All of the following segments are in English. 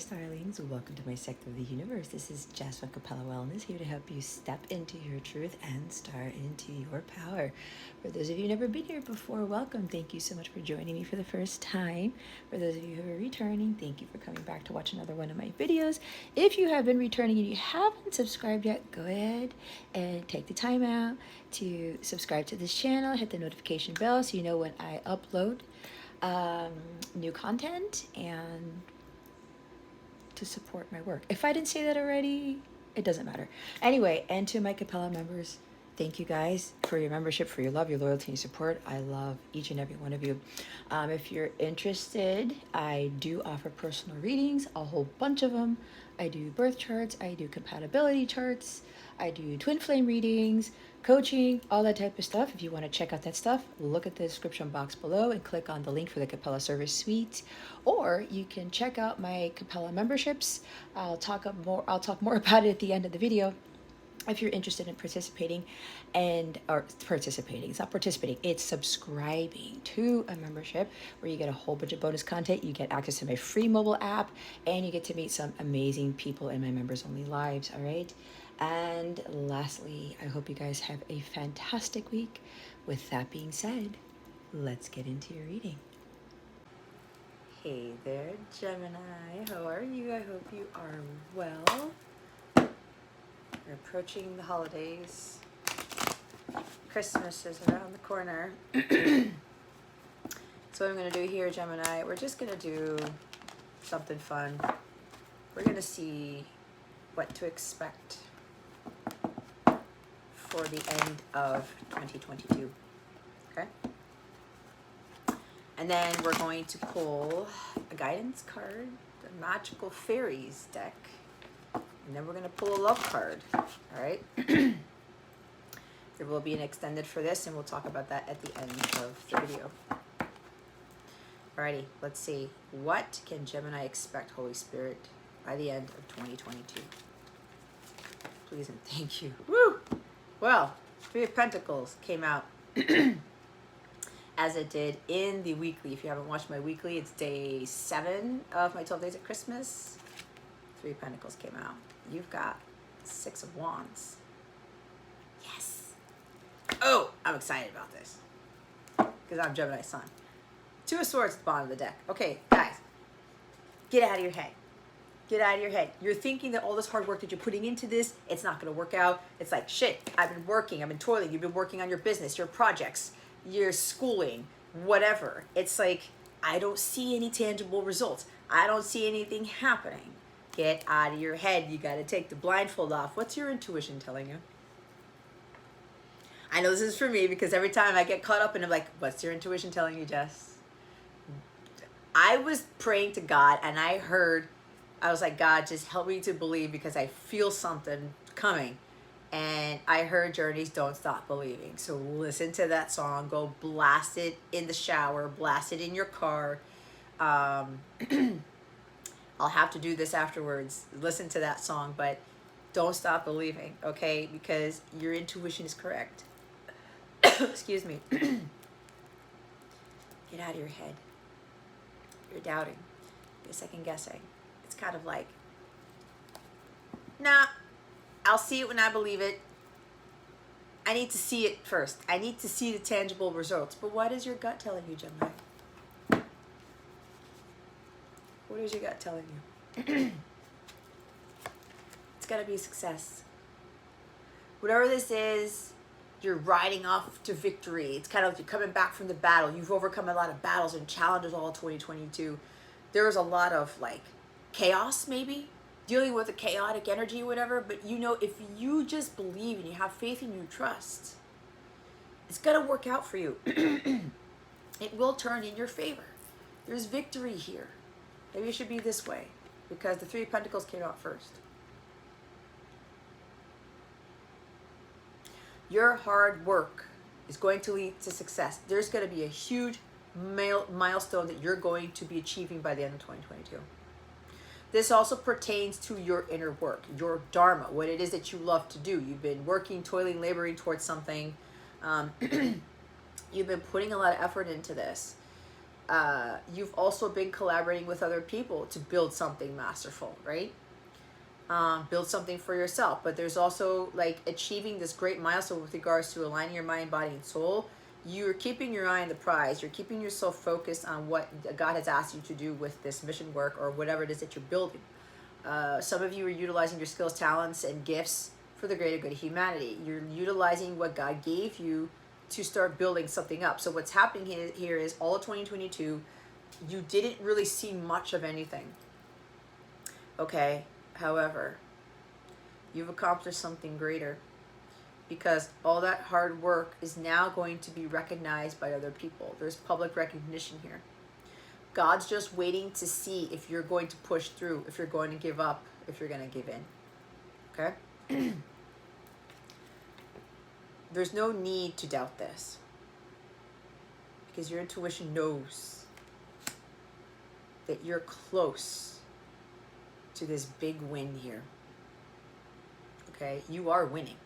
Starlings. Welcome to my sector of the universe. This is Jess from Capella Wellness, here to help you step into your truth and start into your power. For those of you who've never been here before, welcome. Thank you so much for joining me for the first time. For those of you who are returning, thank you for coming back to watch another one of my videos. If you have been returning and you haven't subscribed yet, go ahead and take the time out to subscribe to this channel. Hit the notification bell so you know when I upload new content and to support my work. If I didn't say that already, it doesn't matter. Anyway, and to my Capella members, thank you guys for your membership, for your love, your loyalty, and your support. I love each and every one of you. If you're interested, I do offer personal readings, a whole bunch of them. I do birth charts, I do compatibility charts, I do twin flame readings, coaching, all that type of stuff. If you want to check out that stuff, look at the description box below and click on the link for the Capella Service Suite. Or you can check out my Capella memberships. I'll talk more about it at the end of the video. If you're interested in participating it's not participating, it's subscribing to a membership where you get a whole bunch of bonus content. You get access to my free mobile app and you get to meet some amazing people in my members only lives. All right. And lastly, I hope you guys have a fantastic week. With that being said, let's get into your reading. Hey there, Gemini. How are you? I hope you are well. We're approaching the holidays. Christmas is around the corner. So what I'm going to do here, Gemini, we're just going to do something fun. We're going to see what to expect for the end of 2022. Okay? And then we're going to pull a guidance card, the Magical Fairies deck. And then we're going to pull a love card. All right? There will be an extended for this, and we'll talk about that at the end of the video. Alrighty, let's see. What can Gemini expect, Holy Spirit, by the end of 2022? Please and thank you. Woo! Well, Three of Pentacles came out as it did in the weekly. If you haven't watched my weekly, it's day 7 of my 12 days of Christmas. Three of Pentacles came out. You've got Six of Wands. Yes. Oh, I'm excited about this because I'm Gemini Sun. Two of Swords at the bottom of the deck. Okay, guys, get out of your head. Get out of your head. You're thinking that all this hard work that you're putting into this, it's not going to work out. It's like, shit, I've been working, I've been toiling. You've been working on your business, your projects, your schooling, whatever. It's like, I don't see any tangible results. I don't see anything happening. Get out of your head. You got to take the blindfold off. What's your intuition telling you? I know this is for me because every time I get caught up and I'm like, what's your intuition telling you, Jess? I was praying to God and I was like, God, just help me to believe because I feel something coming. And I heard Journey's Don't Stop Believing. So listen to that song. Go blast it in the shower. Blast it in your car. I'll have to do this afterwards. Listen to that song, but don't stop believing, okay? Because your intuition is correct. Excuse me. Get out of your head. You're doubting. You're second guessing. It's kind of like, nah, I'll see it when I believe it. I need to see it first. I need to see the tangible results. But what is your gut telling you, Gemini? What is your gut telling you? It's got to be a success. Whatever this is, you're riding off to victory. It's kind of like you're coming back from the battle. You've overcome a lot of battles and challenges all 2022. There was a lot of like chaos, maybe dealing with a chaotic energy or whatever. But you know, if you just believe and you have faith and you trust, it's going to work out for you. It will turn in your favor. There's victory here. Maybe it should be this way because the Three of Pentacles came out first. Your hard work is going to lead to success. There's going to be a huge milestone that you're going to be achieving by the end of 2022. This also pertains to your inner work, your dharma, what it is that you love to do. You've been working, toiling, laboring towards something. You've been putting a lot of effort into this. you've also been collaborating with other people to build something masterful, right? Build something for yourself. But there's also like achieving this great milestone with regards to aligning your mind, body, and soul. You're keeping your eye on the prize. You're keeping yourself focused on what God has asked you to do with this mission work or whatever it is that you're building. Some of you are utilizing your skills, talents, and gifts for the greater good of humanity. You're utilizing what God gave you to start building something up. So what's happening here is all of 2022, you didn't really see much of anything. Okay? However, you've accomplished something greater because all that hard work is now going to be recognized by other people. There's public recognition here. God's just waiting to see if you're going to push through, if you're going to give up, if you're going to give in. Okay? There's no need to doubt this because your intuition knows that you're close to this big win here. Okay? You are winning.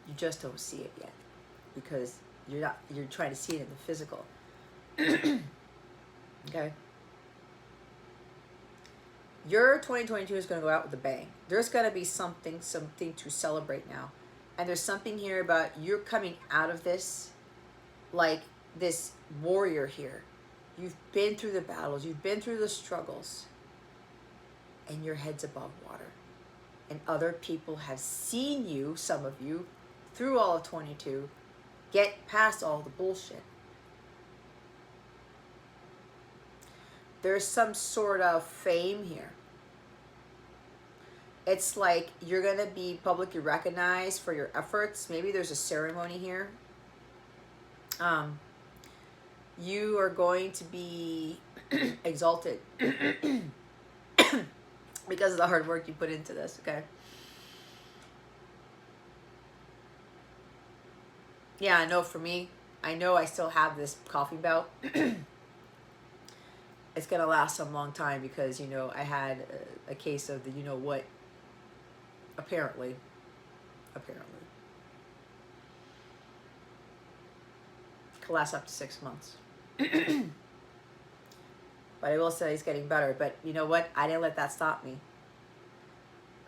You just don't see it yet because you're trying to see it in the physical. Okay? Your 2022 is going to go out with a bang. There's going to be something to celebrate now. And there's something here about you're coming out of this like this warrior here. You've been through the battles. You've been through the struggles. And your head's above water. And other people have seen you, some of you, through all of 22, get past all the bullshit. There's some sort of fame here. It's like you're going to be publicly recognized for your efforts. Maybe there's a ceremony here. You are going to be exalted because of the hard work you put into this, okay? Yeah, I know for me, I know I still have this coughing bout. It's going to last some long time because, you know, I had a case of the you know what, apparently. Could last up to 6 months. But I will say it's getting better. But you know what? I didn't let that stop me.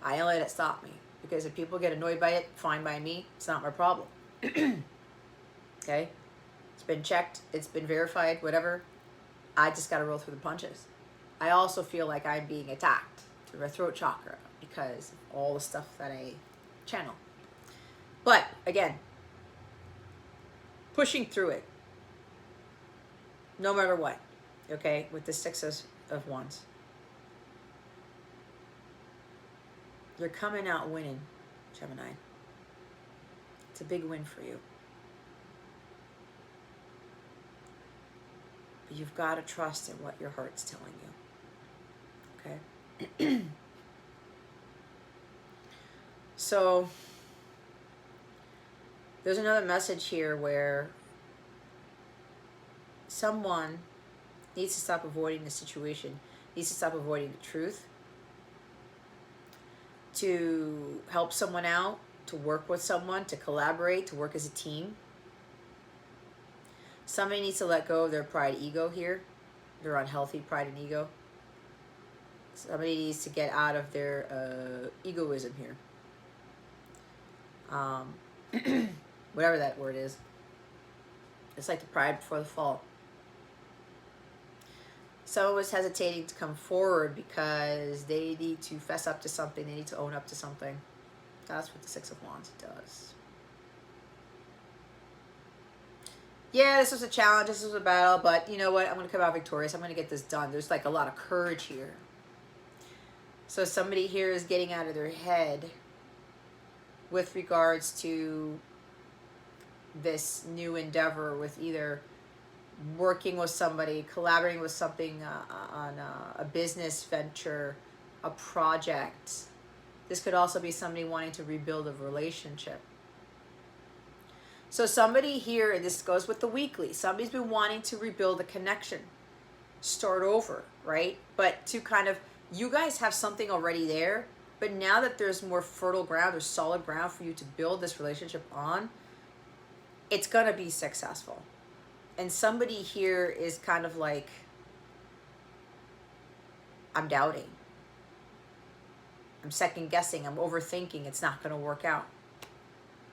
I didn't let it stop me. Because if people get annoyed by it, fine by me. It's not my problem. Okay? It's been checked. It's been verified. Whatever. I just got to roll through the punches. I also feel like I'm being attacked through my throat chakra because of all the stuff that I channel. But, again, pushing through it. No matter what. Okay? With the 6 of Wands. You're coming out winning, Gemini. It's a big win for you. But you've got to trust in what your heart's telling you. Okay? So, there's another message here where someone needs to stop avoiding the situation, needs to stop avoiding the truth, to help someone out, to work with someone, to collaborate, to work as a team. Somebody needs to let go of their pride, ego here. Their unhealthy pride and ego. Somebody needs to get out of their egoism here. Whatever that word is. It's like the pride before the fall. Someone was hesitating to come forward because they need to fess up to something. They need to own up to something. That's what the 6 of Wands does. Yeah, this was a challenge. This was a battle. But you know what? I'm going to come out victorious. I'm going to get this done. There's like a lot of courage here. So somebody here is getting out of their head with regards to this new endeavor with either working with somebody, collaborating with something on a business venture, a project. This could also be somebody wanting to rebuild a relationship. So somebody here, and this goes with the weekly, somebody's been wanting to rebuild a connection, start over, right? But to kind of, you guys have something already there, but now that there's more fertile ground or solid ground for you to build this relationship on, it's going to be successful. And somebody here is kind of like, I'm doubting. I'm second guessing. I'm overthinking. It's not going to work out.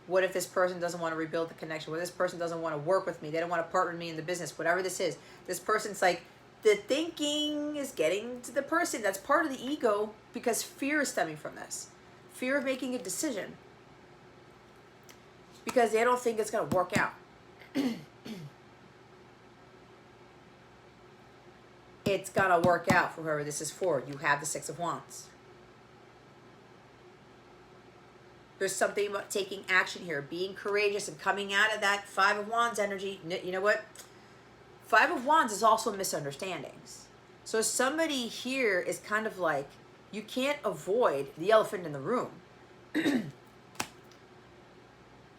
What if this person doesn't want to rebuild the connection? What if this person doesn't want to work with me? They don't want to partner with me in the business. Whatever this is. This person's like, the thinking is getting to the person. That's part of the ego, because fear is stemming from this. Fear of making a decision. Because they don't think it's going to work out. It's going to work out for whoever this is for. You have the Six of Wands. There's something about taking action here, being courageous and coming out of that Five of Wands energy. You know what? Five of Wands is also misunderstandings. So somebody here is kind of like, you can't avoid the elephant in the room.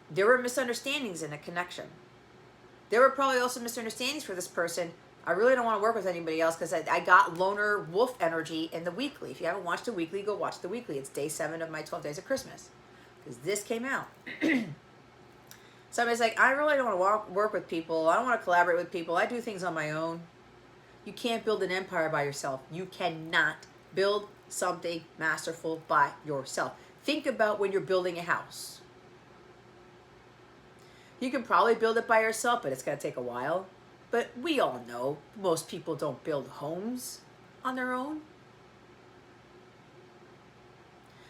There were misunderstandings in a connection. There were probably also misunderstandings for this person. I really don't want to work with anybody else because I got loner wolf energy in the weekly. If you haven't watched the weekly, go watch the weekly. It's day 7 of my 12 days of Christmas. Because this came out. Somebody's like, I really don't want to work with people. I don't want to collaborate with people. I do things on my own. You can't build an empire by yourself. You cannot build something masterful by yourself. Think about when you're building a house. You can probably build it by yourself, but it's going to take a while. But we all know most people don't build homes on their own.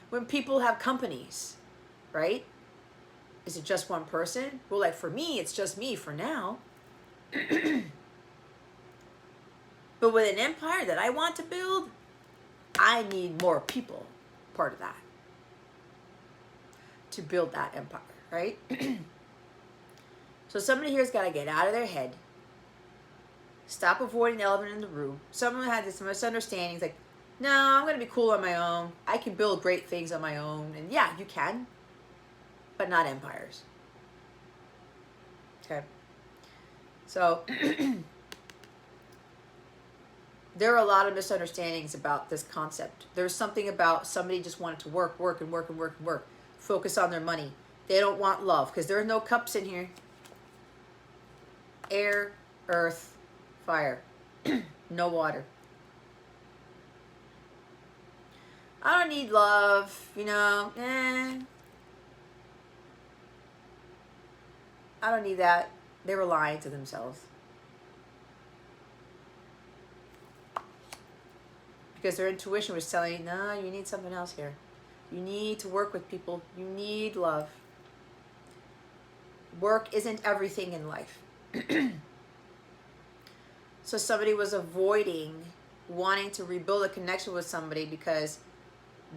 When people have companies, right? Is it just one person? Well, like for me, it's just me for now. But with an empire that I want to build, I need more people, part of that, to build that empire, right? So somebody here's got to get out of their head. Stop avoiding the elephant in the room. Someone had this misunderstanding, like, no, I'm going to be cool on my own. I can build great things on my own. And yeah, you can, but not empires. Okay. So there are a lot of misunderstandings about this concept. There's something about somebody just wanted to work. Focus on their money. They don't want love because there are no cups in here. Air, earth, fire. No water. I don't need love, you know. I don't need that. They were lying to themselves. Because their intuition was telling you, no, you need something else here. You need to work with people. You need love. Work isn't everything in life. So somebody was avoiding wanting to rebuild a connection with somebody because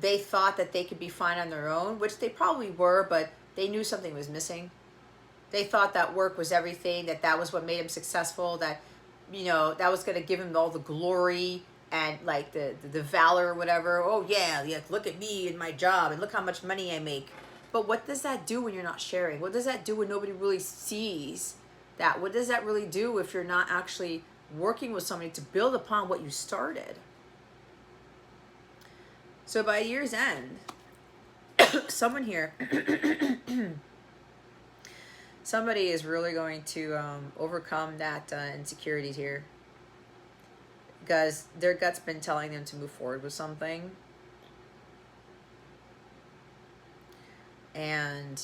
they thought that they could be fine on their own, which they probably were, but they knew something was missing. They thought that work was everything, that was what made them successful, that, you know, that was going to give them all the glory and like the valor or whatever. Oh yeah, look at me and my job and look how much money I make. But what does that do when you're not sharing? What does that do when nobody really sees that? What does that really do if you're not actually working with somebody to build upon what you started? So by year's end, someone here, somebody is really going to overcome that insecurities here. Because their gut's been telling them to move forward with something. And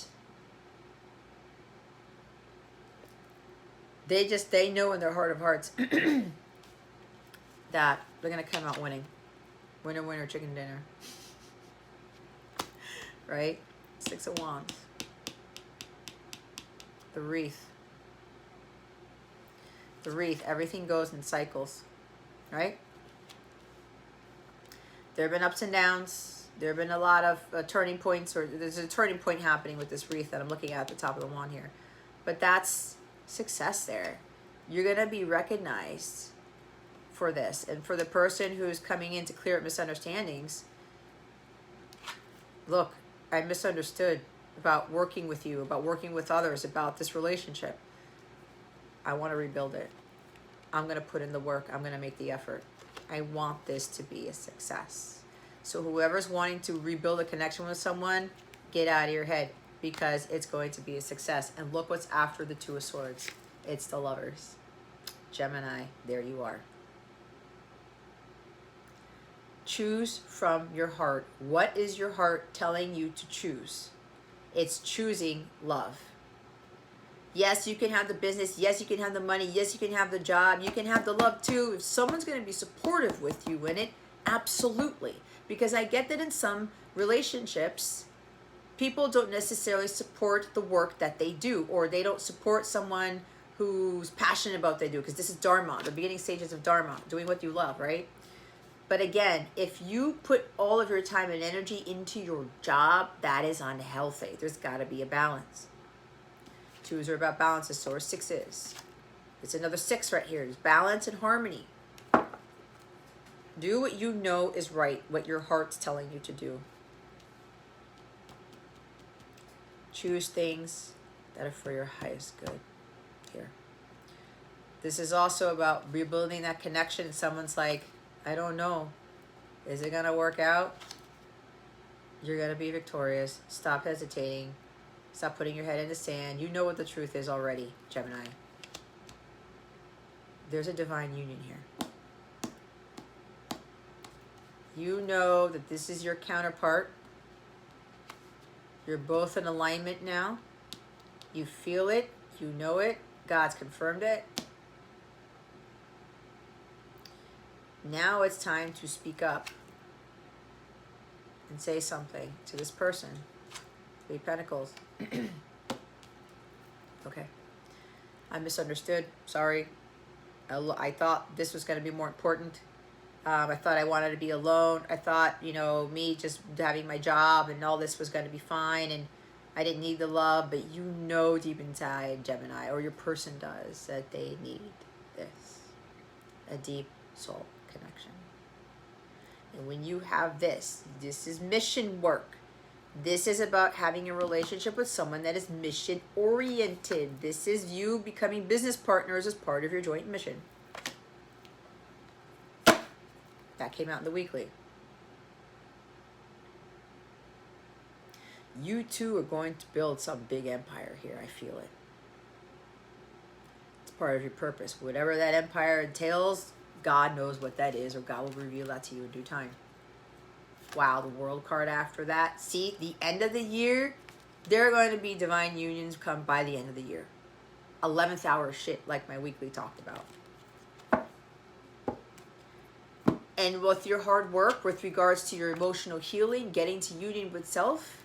they know in their heart of hearts that they're going to come out winning. Winner, winner, chicken dinner. Right? Six of Wands. The wreath. The wreath. Everything goes in cycles. Right? There have been ups and downs. There have been a lot of turning points, or there's a turning point happening with this wreath that I'm looking at the top of the wand here. But that's success there. You're going to be recognized for this. And for the person who's coming in to clear up misunderstandings, look, I misunderstood about working with you, about working with others, about this relationship. I want to rebuild it. I'm going to put in the work. I'm going to make the effort. I want this to be a success. So whoever's wanting to rebuild a connection with someone, get out of your head, because it's going to be a success. And look what's after the Two of Swords. It's the Lovers. Gemini, there you are. Choose from your heart. What is your heart telling you to choose? It's choosing love. Yes, you can have the business. Yes, you can have the money. Yes, you can have the job. You can have the love too. If someone's going to be supportive with you in it, absolutely. Because I get that in some relationships, people don't necessarily support the work that they do, or they don't support someone who's passionate about what they do, because this is Dharma, the beginning stages of Dharma, doing what you love, right? But again, if you put all of your time and energy into your job, that is unhealthy. There's got to be a balance. 2s are about balances, so are 6s. It's another 6 right here. There's balance and harmony. Do what you know is right, what your heart's telling you to do. Choose things that are for your highest good here. This is also about rebuilding that connection. Someone's like, I don't know. Is it going to work out? You're going to be victorious. Stop hesitating. Stop putting your head in the sand. You know what the truth is already, Gemini. There's a divine union here. You know that this is your counterpart. You're both in alignment now. You feel it. You know it. God's confirmed it. Now it's time to speak up and say something to this person. 3 Pentacles. Okay. I misunderstood. Sorry. I thought this was going to be more important. I thought I wanted to be alone. I thought, you know, me just having my job and all this was going to be fine, and I didn't need the love. But you know deep inside, Gemini, or your person does, that they need this. A deep soul connection. And when you have this is mission work. This is about having a relationship with someone that is mission oriented. This is you becoming business partners as part of your joint mission. That came out in the weekly. You two are going to build some big empire here. I feel it. It's part of your purpose. Whatever that empire entails, God knows what that is, or God will reveal that to you in due time. Wow, the World card after that. See, the end of the year, there are going to be divine unions come by the end of the year. 11th hour shit, like my weekly talked about. And with your hard work, with regards to your emotional healing, getting to union with self,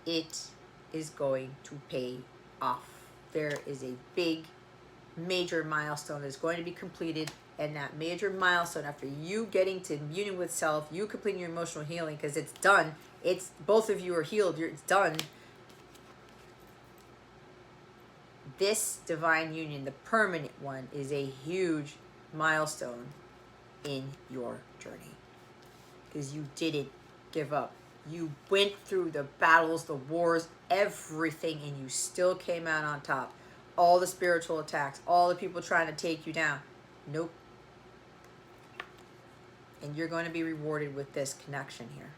it is going to pay off. There is a big, major milestone that's going to be completed. And that major milestone, after you getting to union with self, you completing your emotional healing, because it's done. It's both of you are healed. It's done. This divine union, the permanent one, is a huge milestone in your journey, because you didn't give up. You went through the battles, the wars, everything, and you still came out on top. All the spiritual attacks, all the people trying to take you down. Nope. And you're going to be rewarded with this connection here.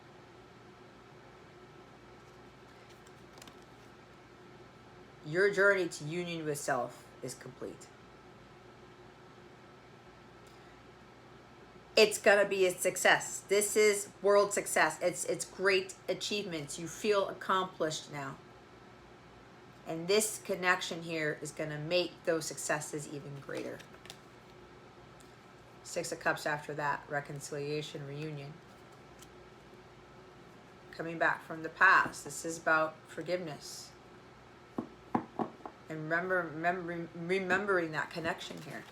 Your journey to union with self is complete. It's going to be a success. This is world success. It's great achievements. You feel accomplished now. And this connection here is going to make those successes even greater. 6 of Cups after that, reconciliation, reunion. Coming back from the past. This is about forgiveness. And remembering that connection here.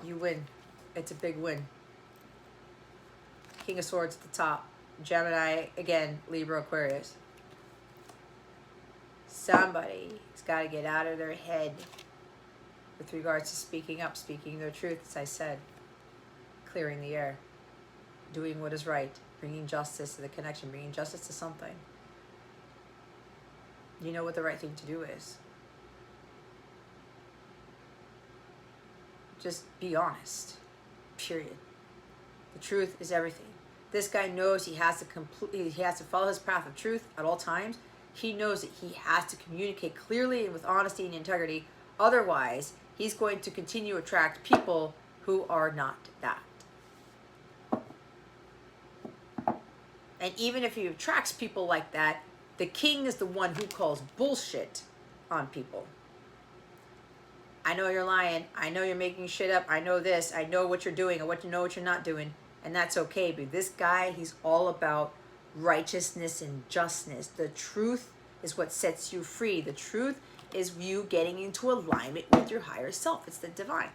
You win. It's a big win. King of Swords at the top. Gemini, again, Libra, Aquarius. Somebody's got to get out of their head with regards to speaking up, speaking their truth, as I said. Clearing the air. Doing what is right. Bringing justice to the connection. Bringing justice to something. You know what the right thing to do is. Just be honest. Period. The truth is everything. This guy knows he has to follow his path of truth at all times. He knows that he has to communicate clearly and with honesty and integrity. Otherwise, he's going to continue to attract people who are not that. And even if he attracts people like that, the king is the one who calls bullshit on people. I know you're lying. I know you're making shit up. I know this. I know what you're doing and what you're not doing. And that's okay. But this guy, he's all about righteousness and justness. The truth is what sets you free. The truth is you getting into alignment with your higher self. It's the divine.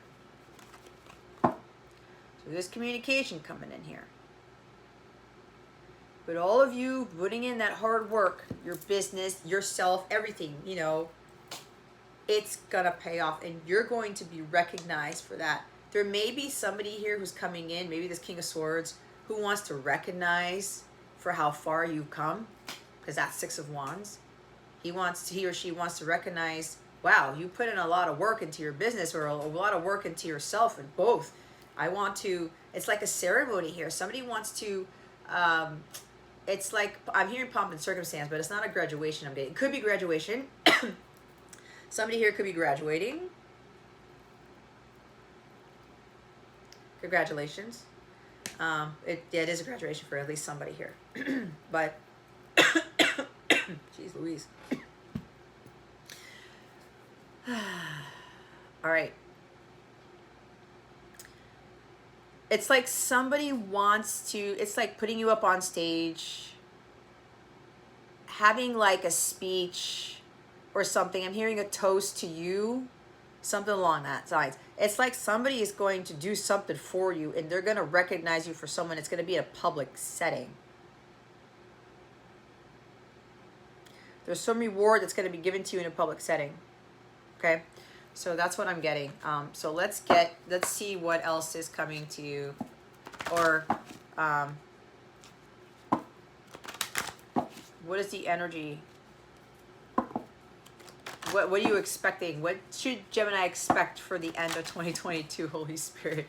So there's communication coming in here. But all of you putting in that hard work, your business, yourself, everything, you know, it's gonna pay off and you're going to be recognized for that. There may be somebody here who's coming in, maybe this King of Swords, who wants to recognize for how far you've come, because that's Six of Wands. He or she wants to recognize, wow, you put in a lot of work into your business or a lot of work into yourself, and both. It's like a ceremony here. Somebody wants to, it's like, I'm hearing pomp and circumstance, but it's not a graduation I'm getting. It could be graduation. Somebody here could be graduating. Congratulations. It is a graduation for at least somebody here. But, jeez Louise. All right. It's like somebody wants to, it's like putting you up on stage, having like a speech or something. I'm hearing a toast to you, something along that lines. It's like somebody is going to do something for you and they're going to recognize you for someone. It's going to be a public setting. There's some reward that's going to be given to you in a public setting. Okay? So that's what I'm getting. So let's see what else is coming to you. Or what is the energy? What are you expecting? What should Gemini expect for the end of 2022, Holy Spirit?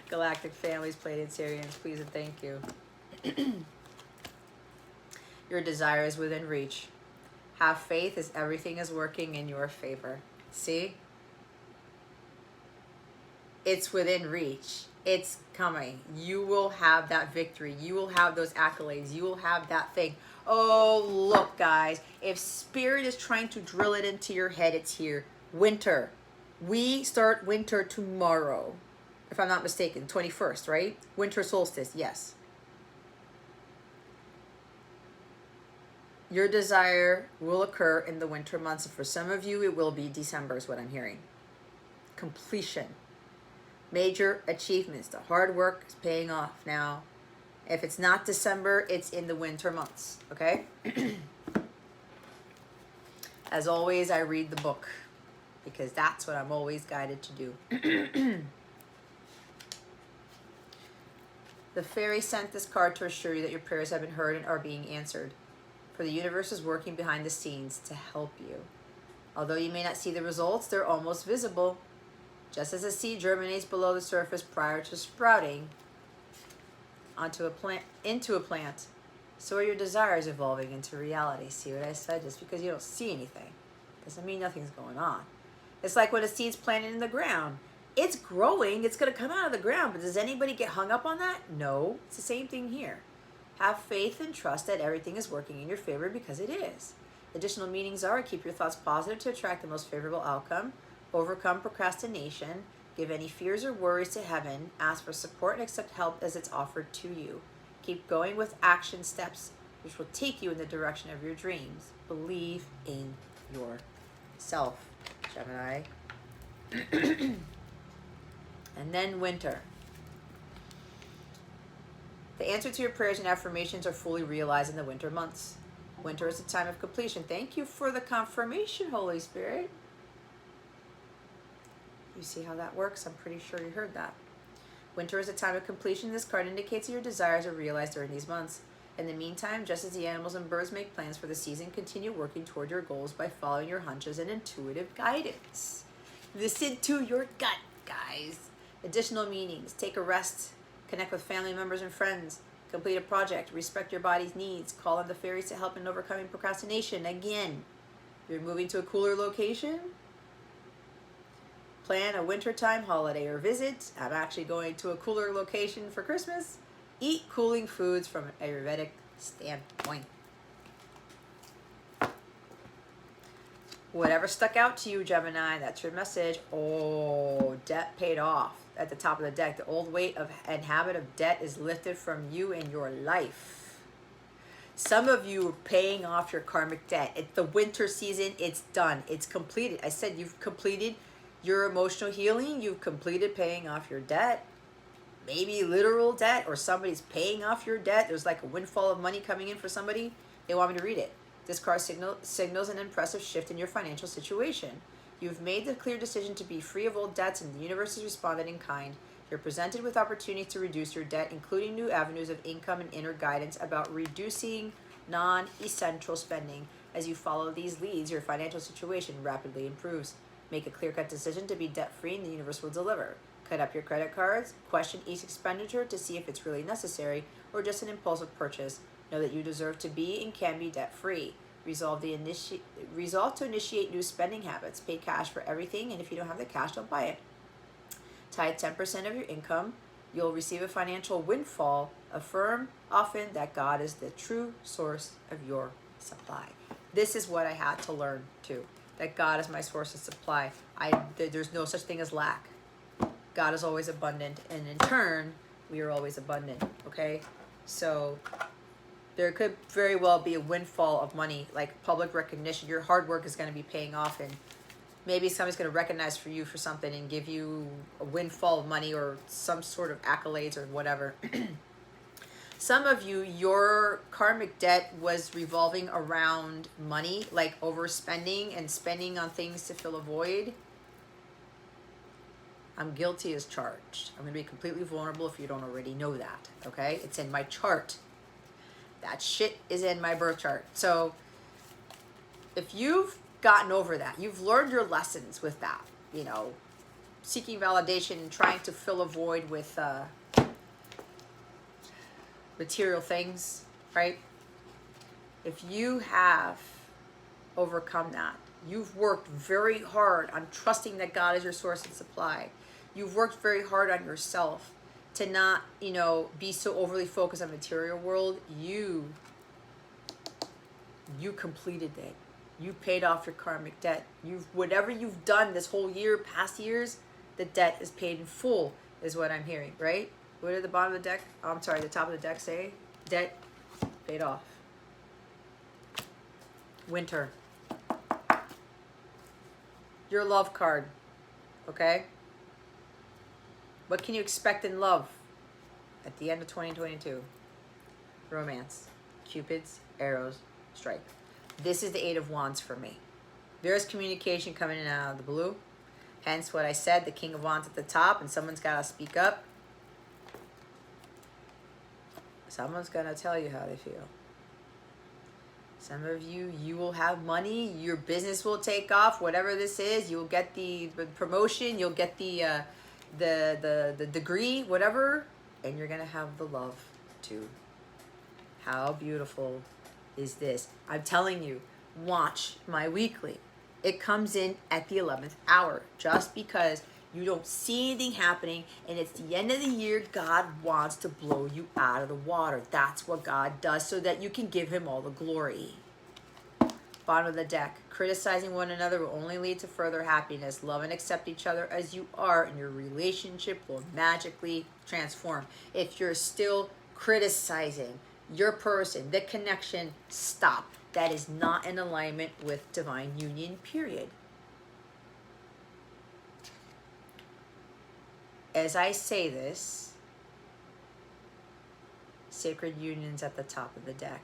Galactic families, Pleiadian, Sirians, please and thank you. Your desire is within reach. Have faith as everything is working in your favor. See? It's within reach. It's coming. You will have that victory. You will have those accolades. You will have that thing. Oh, look, guys. If Spirit is trying to drill it into your head, it's here. Winter. We start winter tomorrow, if I'm not mistaken. 21st, right? Winter solstice, yes. Your desire will occur in the winter months. For some of you, it will be December is what I'm hearing. Completion. Major achievements. The hard work is paying off now. If it's not December, it's in the winter months. Okay? As always, I read the book because that's what I'm always guided to do. The fairy sent this card to assure you that your prayers have been heard and are being answered. For the universe is working behind the scenes to help you. Although you may not see the results, they're almost visible. Just as a seed germinates below the surface prior to sprouting into a plant, so are your desires evolving into reality. See what I said? Just because you don't see anything doesn't mean nothing's going on. It's like when a seed's planted in the ground. It's growing. It's going to come out of the ground. But does anybody get hung up on that? No. It's the same thing here. Have faith and trust that everything is working in your favor because it is. Additional meanings are: keep your thoughts positive to attract the most favorable outcome, overcome procrastination, give any fears or worries to heaven, ask for support and accept help as it's offered to you. Keep going with action steps which will take you in the direction of your dreams. Believe in yourself, Gemini. And then winter. The answer to your prayers and affirmations are fully realized in the winter months. Winter is a time of completion. Thank you for the confirmation, Holy Spirit. You see how that works? I'm pretty sure you heard that. Winter is a time of completion. This card indicates that your desires are realized during these months. In the meantime, just as the animals and birds make plans for the season, continue working toward your goals by following your hunches and intuitive guidance. Listen to your gut, guys. Additional meanings: take a rest, connect with family members and friends, Complete a project. Respect your body's needs. Call on the fairies to help in overcoming procrastination. Again, you're moving to a cooler location. Plan a wintertime holiday or visit. I'm actually going to a cooler location for Christmas. Eat cooling foods from an Ayurvedic standpoint. Whatever stuck out to you, Gemini, that's your message. Oh, debt paid off. At the top of the deck, the old weight of and habit of debt is lifted from you and your life. Some of you are paying off your karmic debt. It's the winter season. It's done. It's completed. I said you've completed your emotional healing. You've completed paying off your debt. Maybe literal debt, or somebody's paying off your debt. There's like a windfall of money coming in for somebody. They want me to read it. This card signals an impressive shift in your financial situation. You've made the clear decision to be free of old debts, and the universe has responded in kind. You're presented with opportunities to reduce your debt, including new avenues of income and inner guidance about reducing non-essential spending. As you follow these leads, your financial situation rapidly improves. Make a clear-cut decision to be debt-free, and the universe will deliver. Cut up your credit cards. Question each expenditure to see if it's really necessary or just an impulsive purchase. Know that you deserve to be and can be debt-free. Resolve to initiate new spending habits. Pay cash for everything, and if you don't have the cash, don't buy it. Tithe 10% of your income. You'll receive a financial windfall. Affirm often that God is the true source of your supply. This is what I had to learn too, that God is my source of supply. There's no such thing as lack. God is always abundant, and in turn, we are always abundant, okay? So there could very well be a windfall of money, like public recognition. Your hard work is going to be paying off, and maybe somebody's going to recognize for you for something and give you a windfall of money or some sort of accolades or whatever. Some of you, your karmic debt was revolving around money, like overspending and spending on things to fill a void. I'm guilty as charged. I'm going to be completely vulnerable if you don't already know that, okay? It's in my chart. That shit is in my birth chart. So if you've gotten over that, you've learned your lessons with that, you know, seeking validation and trying to fill a void with material things, right? If you have overcome that, you've worked very hard on trusting that God is your source of supply. You've worked very hard on yourself to not, you know, be so overly focused on the material world. You completed it. You paid off your karmic debt. Whatever you've done this whole year, past years, the debt is paid in full, is what I'm hearing, right? What did the bottom of the deck, I'm sorry, the top of the deck say? Debt paid off. Winter. Your love card, okay? What can you expect in love at the end of 2022? Romance. Cupid's arrows strike. This is the Eight of Wands for me. There's communication coming in out of the blue. Hence what I said, the King of Wands at the top, and someone's got to speak up. Someone's going to tell you how they feel. Some of you, you will have money. Your business will take off. Whatever this is, you'll get the promotion. You'll get the degree, whatever. And you're going to have the love too. How beautiful is this? I'm telling you, watch my weekly. It comes in at the 11th hour just because you don't see anything happening, and it's the end of the year. God wants to blow you out of the water. That's what God does so that you can give him all the glory. Bottom of the deck. Criticizing one another will only lead to further happiness. Love and accept each other as you are, and your relationship will magically transform. If you're still criticizing your person, the connection, stop. That is not in alignment with divine union, period. As I say this, sacred union's at the top of the deck.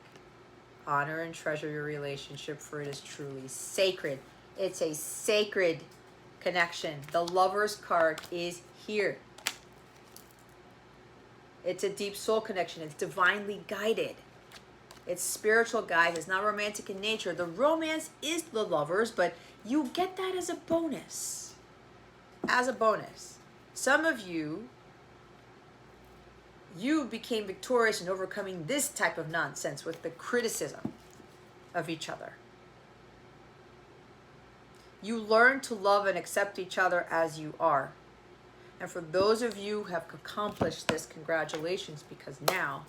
Honor and treasure your relationship, for it is truly sacred. It's a sacred connection. The Lover's card is here. It's a deep soul connection. It's divinely guided. It's spiritual, guys. It's not romantic in nature. The romance is the Lovers, but you get that as a bonus. As a bonus. Some of you You became victorious in overcoming this type of nonsense with the criticism of each other. You learn to love and accept each other as you are. And for those of you who have accomplished this, congratulations, because now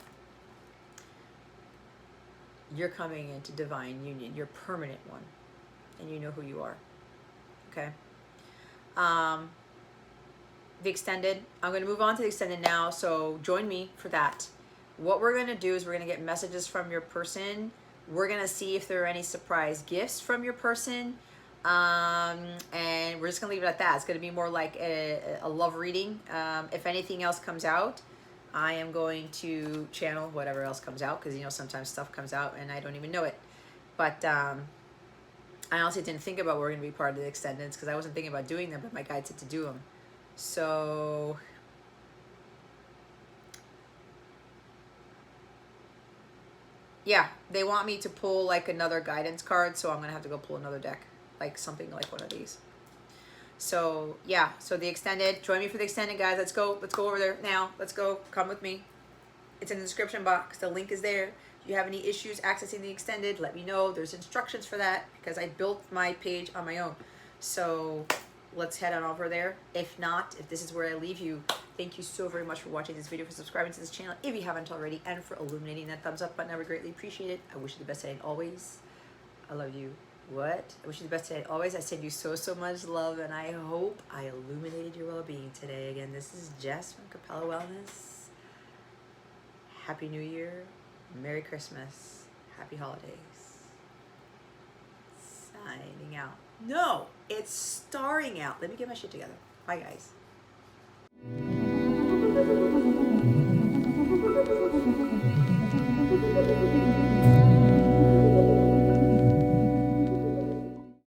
you're coming into divine union, your permanent one, and you know who you are. Okay? The extended, I'm going to move on to the extended now, so join me for that. What we're going to do is we're going to get messages from your person. We're going to see if there are any surprise gifts from your person. And we're just going to leave it at that. It's going to be more like a love reading. If anything else comes out, I am going to channel whatever else comes out, because, you know, sometimes stuff comes out and I don't even know it. But I honestly didn't think about we're going to be part of the extendeds, because I wasn't thinking about doing them, but my guide said to do them. So yeah, they want me to pull like another guidance card, so I'm gonna have to go pull another deck, like something like one of these. So yeah, so the extended, join me for the extended, guys. Let's go over there now. Let's go, come with me. It's in the description box, the link is there. If you have any issues accessing the extended, let me know. There's instructions for that, because I built my page on my own. So let's head on over there. If not, if this is where I leave you, thank you so very much for watching this video, for subscribing to this channel if you haven't already, and for illuminating that thumbs up button. I would greatly appreciate it. I wish you the best today and always. I love you. What? I wish you the best today and always. I send you so much love, and I hope I illuminated your well-being today. Again, this is Jess from Capella Wellness. Happy New Year. Merry Christmas. Happy holidays. Signing out. No, it's starring out. Let me get my shit together. Bye, guys.